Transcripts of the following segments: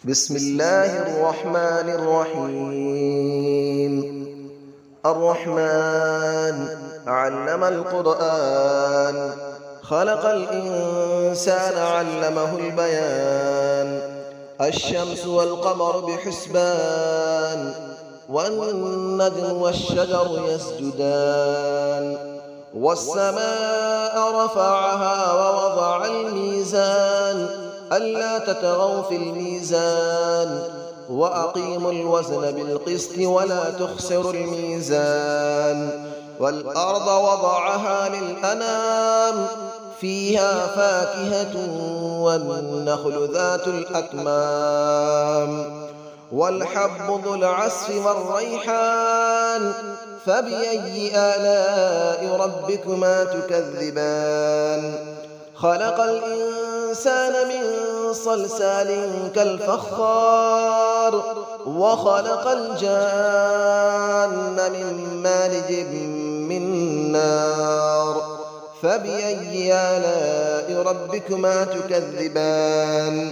بسم الله الرحمن الرحيم. الرحمن علم القرآن، خلق الإنسان علمه البيان. الشمس والقمر بحسبان، والنجم والشجر يسجدان. والسماء رفعها ووضع الميزان، ألا تطغوا في الميزان، وأقيموا الوزن بالقسط ولا تخسروا الميزان. والأرض وضعها للأنام، فيها فاكهة والنخل ذات الأكمام، والحب ذو العصف والريحان. فبأي آلاء ربكما تكذبان؟ خلق الإنسان من صلصال كالفخار، وخلق الجان من مارج من نار. فبأي آلاء ربكما تكذبان؟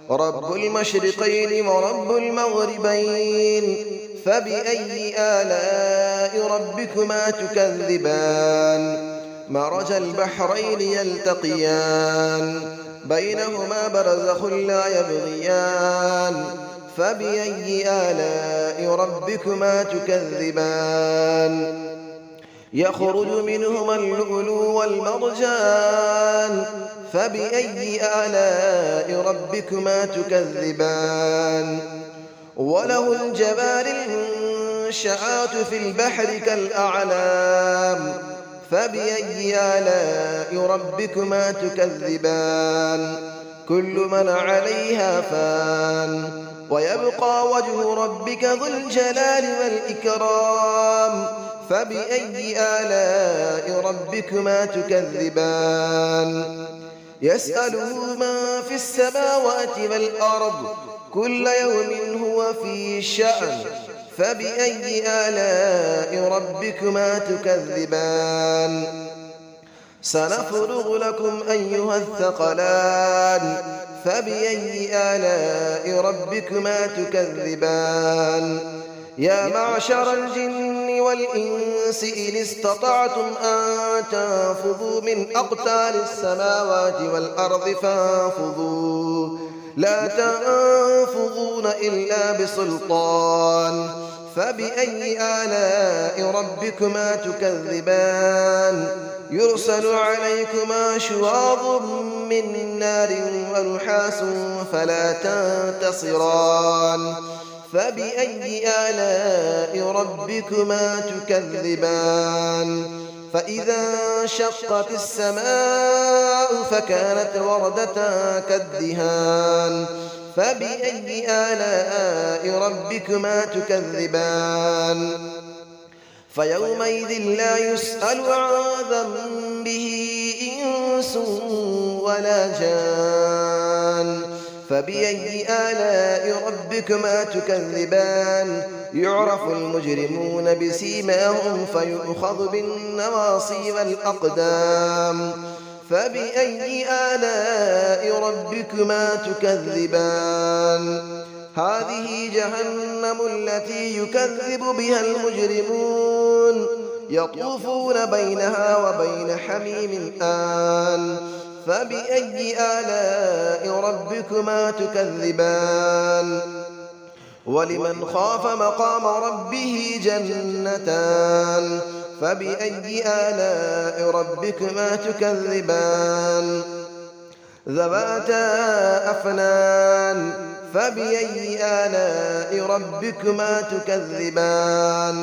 رب المشرقين ورب المغربين. فبأي آلاء ربكما تكذبان؟ مرج البحرين يلتقيان، بينهما برزخ لا يبغيان. فبأي آلاء ربكما تكذبان؟ يخرج منهما اللؤلؤ والمرجان. فبأي آلاء ربكما تكذبان؟ وله الجوار المنشآت في البحر كالأعلام. فبأي آلاء ربكما تكذبان؟ كل من عليها فان، ويبقى وجه ربك ذو الجلال والإكرام. فبأي آلاء ربكما تكذبان؟ يسأله من في السماوات والأرض، كل يوم هو في شأن. فبأي آلاء ربكما تكذبان؟ سنفرغ لكم أيها الثقلان. فبأي آلاء ربكما تكذبان؟ يا معشر الجن والإنس إن استطعتم أن تنفذوا من أقطار السماوات والأرض فانفذوا، لا تنفذون إلا بسلطان. فبأي آلاء ربكما تكذبان؟ يرسل عليكما شواظ من نار ونحاس فلا تنتصران. فبأي آلاء ربكما تكذبان؟ فإذا انشقت السماء فكانت وردة كالدهان. فبأي آلاء ربكما تكذبان؟ فيومئذ لا يسأل عن ذنبه إنس ولا جان. فبأي آلاء ربكما تكذبان؟ يعرف المجرمون بسيماهم فيؤخذ بالنواصي والأقدام. فبأي آلاء ربكما تكذبان؟ هذه جهنم التي يكذب بها المجرمون، يطوفون بينها وبين حميم آن. فبأي آلاء ربكما تكذبان؟ ولمن خاف مقام ربه جنتان. فبأي آلاء ربكما تكذبان؟ ذواتا أفنان. فبأي آلاء ربكما تكذبان؟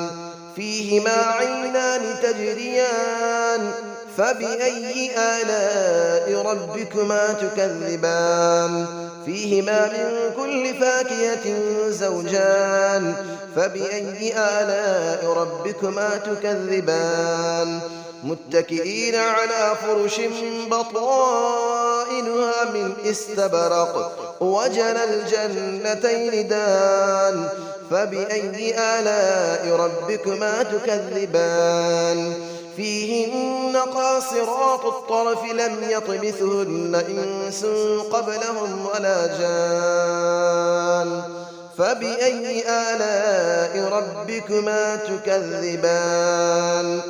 فيهما عينان تجريان. فبأي آلاء ربكما تكذبان؟ فيهما من كل فاكهة زوجان. فبأي آلاء ربكما تكذبان؟ متكئين على فرش بطائنها من استبرق، وجنى الجنتين دان. فبأي آلاء ربكما تكذبان؟ فيهن قاصرات الطرف لم يطمثهن إنس قبلهم ولا جان. فبأي آلاء ربكما تكذبان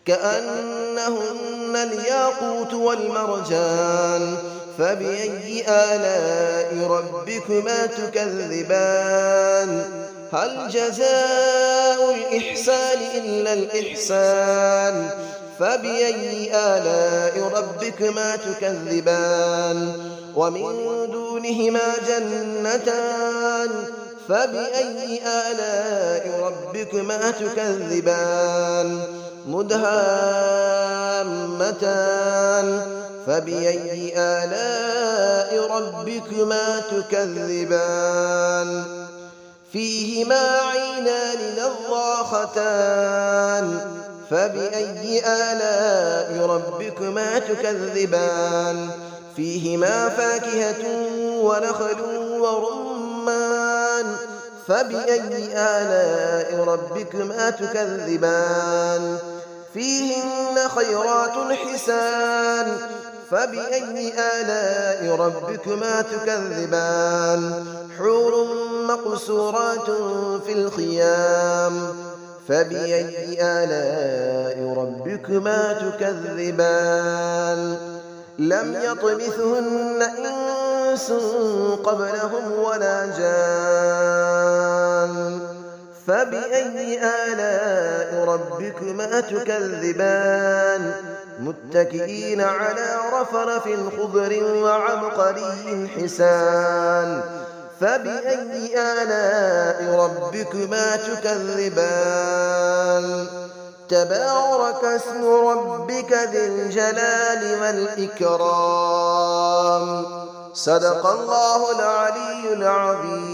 كأنهن الياقوت والمرجان فبأي آلاء ربكما تكذبان هل جزاء الإحسان إلا الإحسان فبأي آلاء ربكما تكذبان ومن دونهما جنتان فبأي آلاء ربكما تكذبان مدهامتان فبأي آلاء ربكما تكذبان فيهما عينان نضاختان فبأي آلاء ربكما تكذبان فيهما فاكهة ونخل ورمان فبأي آلاء ربكما تكذبان فيهن خيرات حسان فبأي آلاء ربكما تكذبان حور مقصورات في الخيام فبأي آلاء ربكما تكذبان لم يطمثهن إنس قبلهم ولا جان فبأي آلاء ربكما تكذبان متكئين على رفرف خضر وعبقري حسان فبأي آلاء ربكما تكذبان تبارك اسم ربك ذي الجلال والإكرام صدق الله العلي العظيم.